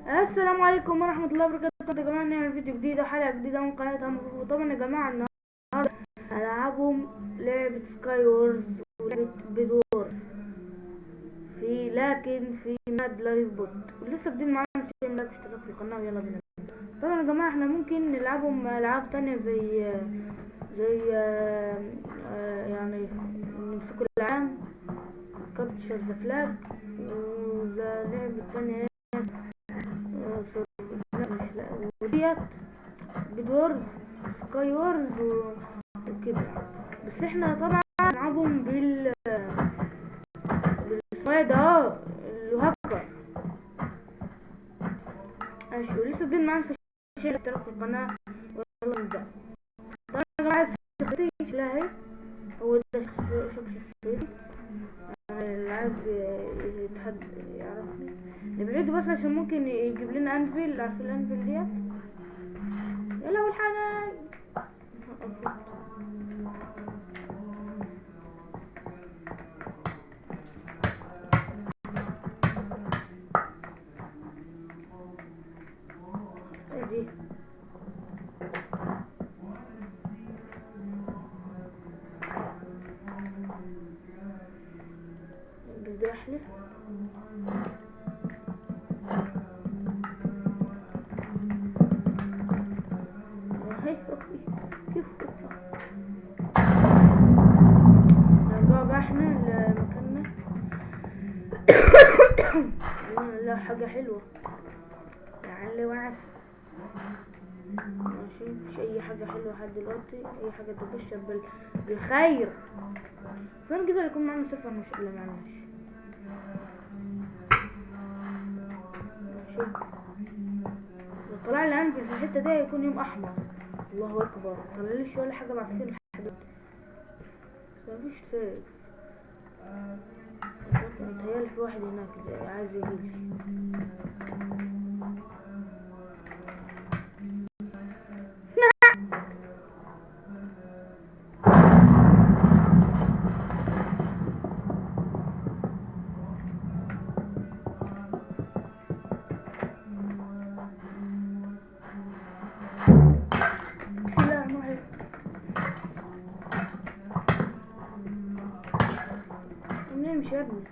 السلام عليكم ورحمة الله وبركاته يا جماعة. نعمل فيديو جديد وحلقة جديدة من قناة أم فوفو. طبعا يا جماعة النهاردة هنلعبهم لعبة سكاي وورز ولعبة بيد وورز في ماب لايف بوت، ولسه جديد معانا. مش لايك اشتراك في القناة ويلا بينا. طبعا يا جماعة احنا ممكن نلعبهم ألعاب تانية زي يعني نمسكوا العام كابتشر ذا فلاج، وذا لعبة تانية وديت بيد وورز سكاي وورز وكده. بس احنا طبعا نلعبهم بالاسمه ده الهاكر. ماشي، ولسه جديد معانا شيء اشترك في القناة ويلا نبدأ. طبعا يا جماعة شخصيتي شكلها اهي، هو ده شخصيتي. العاب يتحدى يعرفني نبعده بس عشان ممكن يجيب لنا انفيل. عارفين الانفيل ديت؟ يلا والحنان دي بدي احلف. نرجع بقى احنا لمكاننا. لا حاجة حلوة يعني وعسل. ماشي، مفيش اي حاجة حلوة لحد دلوقتي، اي حاجة تبشر بالخير. فين كده يكون معنا صفر مش اللي معناش. ماشي، لو طلع لي انزل في الحتة دي هيكون يوم احمر. الله اكبر، مطلعليش ولا حاجة بعد فين الحديد. مفيش سيف. متهيألي في واحد هناك عايز يجيلي. نمشي يا ابني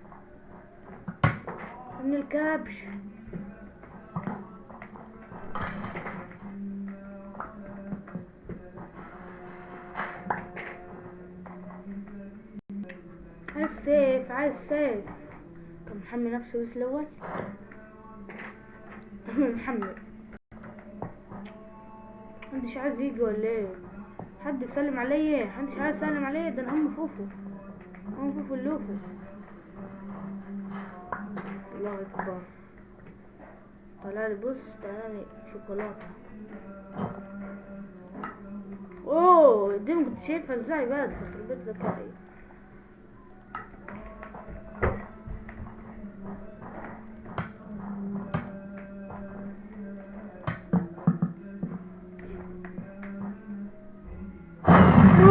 من الكبش. عايز سيف. طب محمي نفسه بس الاول. محمي محدش عايز يجي ولا ايه؟ حد يسلم عليا؟ محدش عايز يسلم عليا. ده انا هم فوفو اللوفو. الله اكبر، طلعلي بص، طلعلي شوكولاتة. اوه دي ما كنت شايفها ازاي، بس يخرب بيت ذكائي.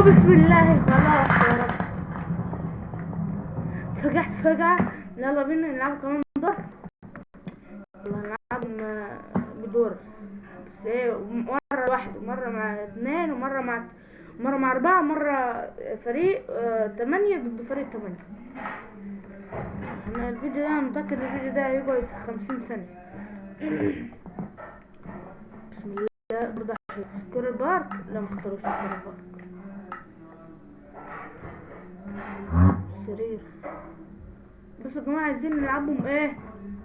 بسم الله، خلاص يا رب. اتفجعت فجعة. يلا بينا نلعب كمان دور. هنلعب بدورس بس ايه، مرة واحدة، مرة مع اتنين، مرة مع أربعة، مرة فريق 8 ضد فريق 8. احنا الفيديو ده متأكد الفيديو ده هيقعد 50 ثانية. بسم الله. برضه سكور بارك. لا مختاروش سكور بارك. سرير. بس يا جماعة عايزين نلعبهم ايه،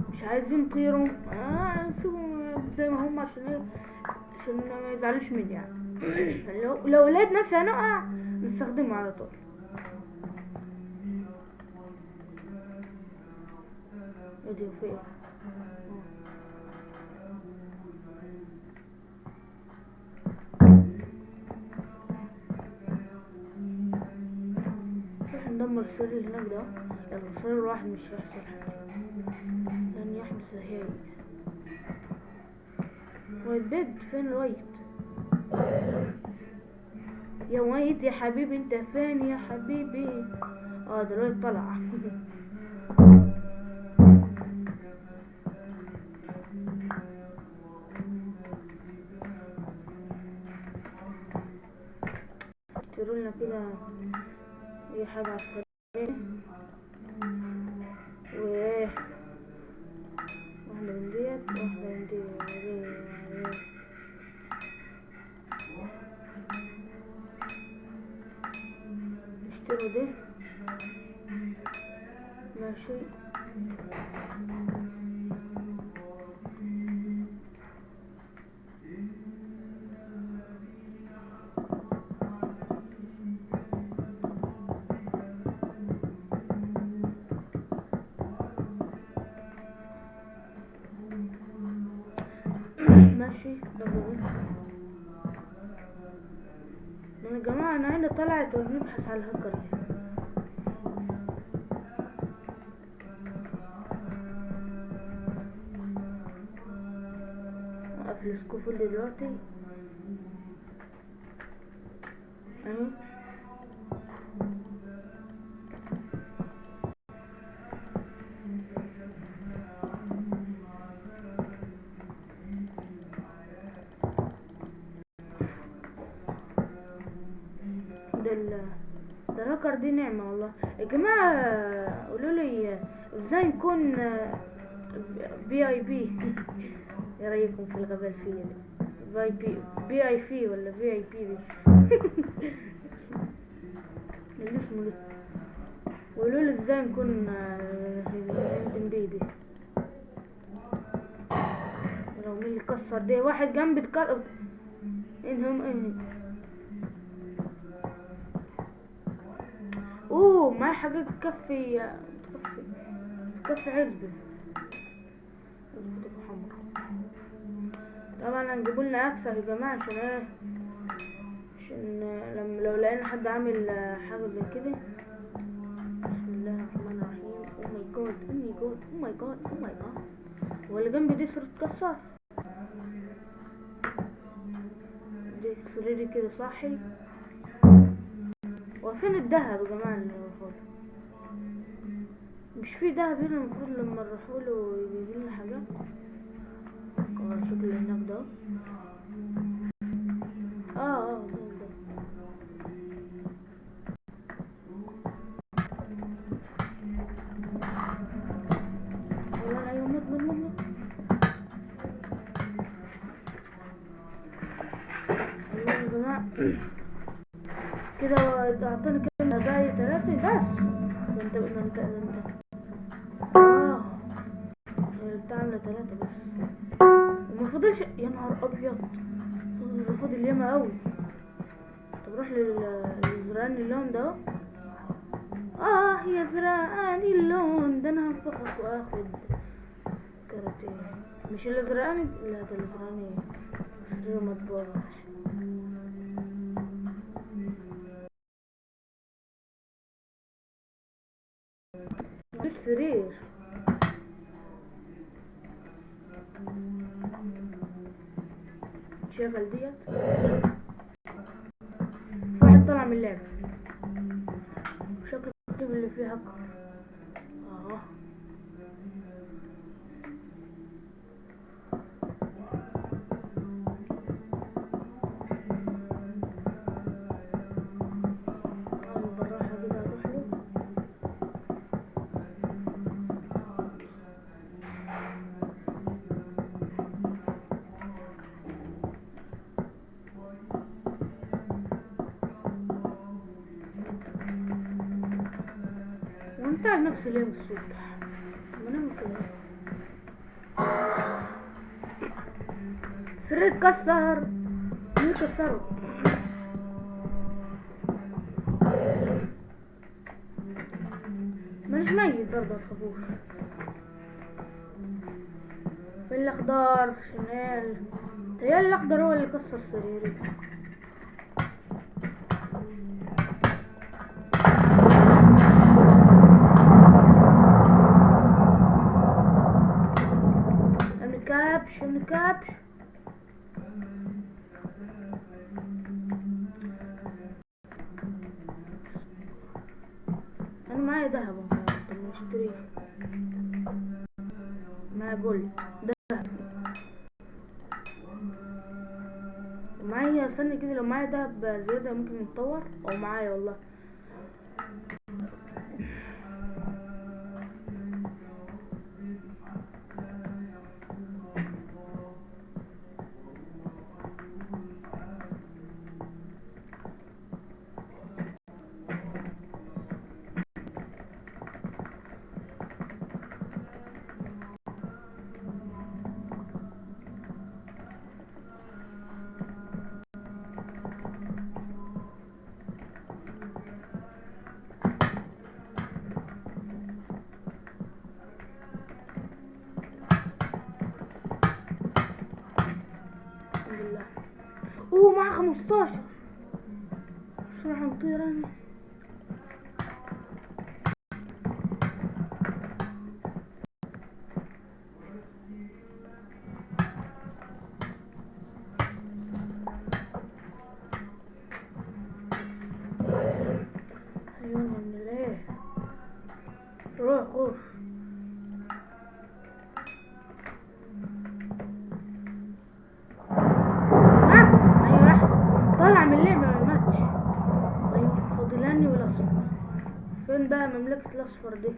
مش عايزين نطيرهم. نسيبهم زي ما هم عشان ايه، عشان ما يزعلوش مني يعني. لو لقيت نفسي هنقع نستخدمه على طول. ادي وفين نروح ندمر السر اللي هناك ده. يلا السر الواحد مش هيحصل حاجة لن يحدث هاي. وايت بيد، فين الوايت يا وايت يا حبيبي؟ انت فين يا حبيبي؟ ده الوايت طلع. حاجة على السريع. وايه، واحدة من ديت واحدة من ديت. نشتري دي. ماشي. ماشي. يا جماعة انا عندي طلعت وبنبحث على الهكر دي. اقفل السكوفل دلوقتي اهي. ده الهكر دي نعمة والله يا جماعة. قولولي ازاي نكون VIP. ايه رايكم في الغباء فيه دي؟ VIP ولا VIP دي؟ اللي اسمه دي. قولولي ازاي نكون MB دي. لو مين اللي كسر دي؟ واحد جنبي اتكسر. انهم ايه؟ معايا حاجات تكفي عزبة تبقى حمرا. طبعا هنجيبولنا اكسر يا جماعة عشان ايه؟ عشان لو لقينا حد عامل حاجة زي كده. بسم الله الرحمن الرحيم. او ماي جاد. هو اللي جنبي دي صارت تكسر. دي سريري كده صاحي. وفين الدهب يا جماعة اللي نروحوله؟ مش في دهب هنا المفروض لما نروحوله يجيب لنا حاجات. شكله هناك ده. ده والله. ايوه موت. ايوه يا جماعة كده اعطاني كده باقي 3 بس. ده انت بتاعنا 3 بس ومفضلش. يا نهار ابيض، فاضل ياما اوي. طب روح للزرقاني اللون ده. يا زرقاني اللون ده انا هنفخك واخد كاراتيه. مش الازرقاني، لا ده الازرقاني سرير مطبوخ. مش سرير. شغل ديت. في واحد طلع من اللعبة. شكل الكتب اللي فيها هكر. بالراحة كده اروح له. وانتعب نفسي ليه من الصبح؟ ما نعمل كده. سرير اتكسر. مين كسره؟ مش ميت برضه متخافوش. في الاخضر شمال. تهيألي الاخضر هو اللي كسر سريري. الكابش. انا معايا دهب. طب نشتري. معايا جولد دهب. معايا استنى كده، لو معايا دهب زيادة ممكن نتطور. او معايا والله الحمد لله. اوه معاه 15. بسرعة نطير انا. ايوه من الايه. روح خوف. مات. ايوه احسن. طالع من اللعبة ما ماتش. ايوه فاضلاني والاصفر. فين بقى مملكة الاصفر دي؟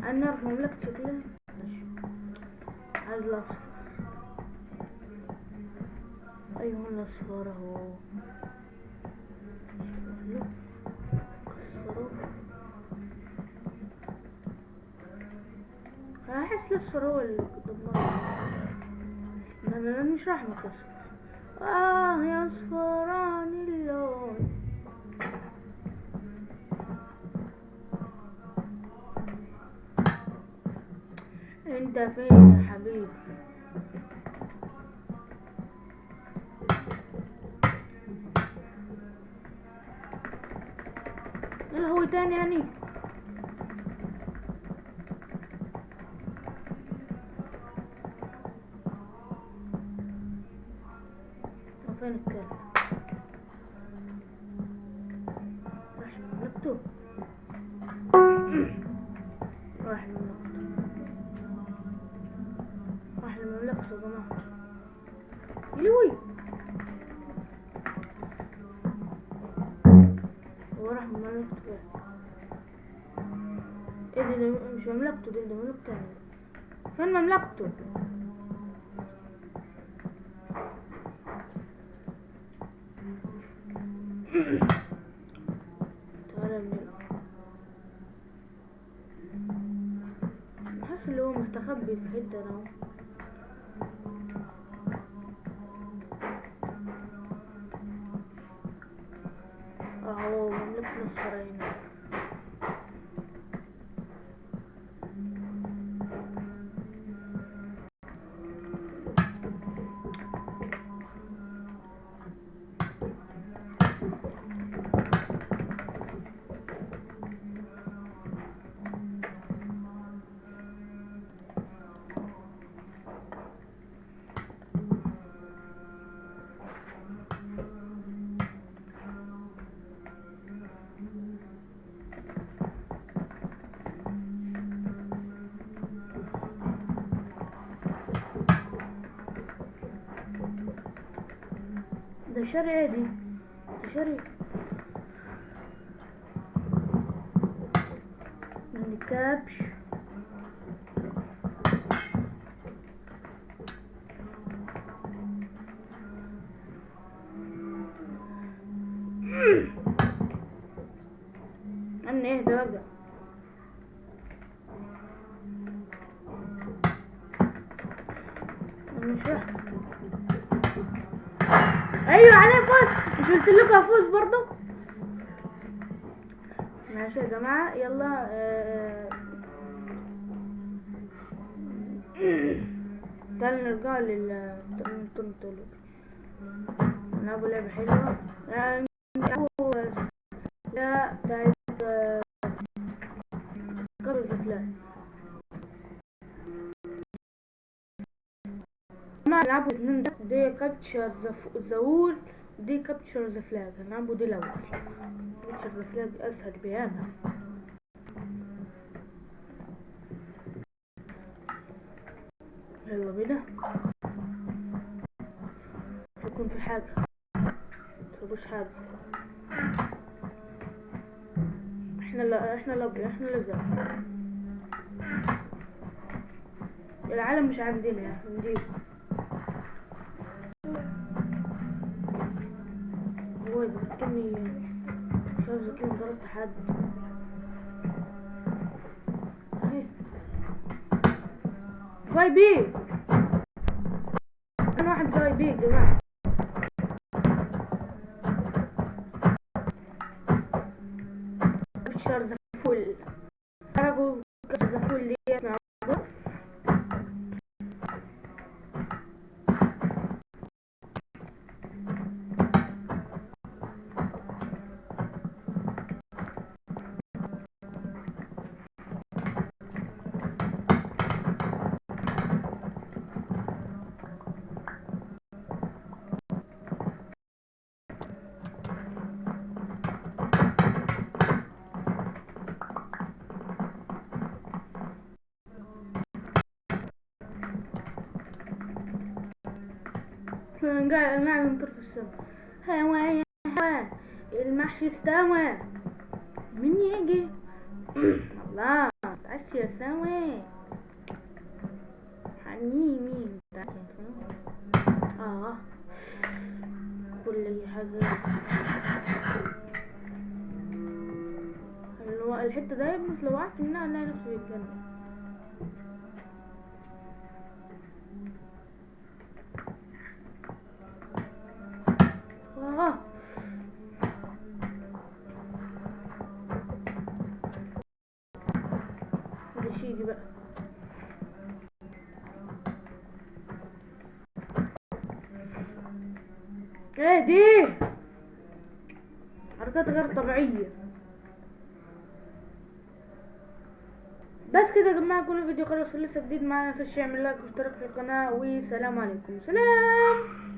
انا نعرف مملكة شكلها. ماشي. عايز الاصفر. ايوه الاصفر اهو. كسروه. هحس الاصفر هو اللي دمره. انا مش راح مكسر. يا اصفران اللون. انت فين يا حبيبي؟ يلا هو تاني يعني. فين الكلب؟ راح مملكته. راح لمملكته. راح لمملكته يا جماعة. يلوي. هو راح مملكته. ايه دي مش مملكته دي مملكة تانية. فين مملكته؟ تعالى من حاسس اللي هو مستخبي في حتة اهو. اهو مملكة الاصفر هناك. ده شارع ايه دي؟ ده شارع من كابش. امن ايه ده بقى؟ انا مش راح. ايوه عليه فوز. مش قلت لكم هفوز برضه؟ ماشي يا جماعة يلا. تعالوا نرجع للتنطلق. نلعبوا لعبة حلوة. نلعبوا لا بتاعت قبل الفلان. ما نلعبوا اتنين. دي كابتشر زول. دي كابتشر ذا فلاج. هنلعبوا دي الأول. كابتشر ذا فلاج أسهل بياما. يلا بينا. يكون في حاجة. مفيش حاجة. احنا الازرق. العالم مش عندنا يعني نجيب. هو بيفكرني مش عارف كده ضربت حد اهي. فاي بي انا واحد فاي بي يا جماعة. شارز فل حرقوا كذا فل ديت مع بعض. قاعد نطير في السما. هوا يا هوا المحشي استوى مين يجي. الله تعشى سوا حنيني تعشى سوا. كل حاجة الحتة ده يا ابني لو وقعت منها الاقي نفسي بيتجنن. مش يجي بقى. ايه دي حركات غير طبيعية. بس كده يا جماعة يكون الفيديو خلص. لسه جديد معانا متنساش يعمل لايك واشتراك في القناة، والسلام عليكم. سلام.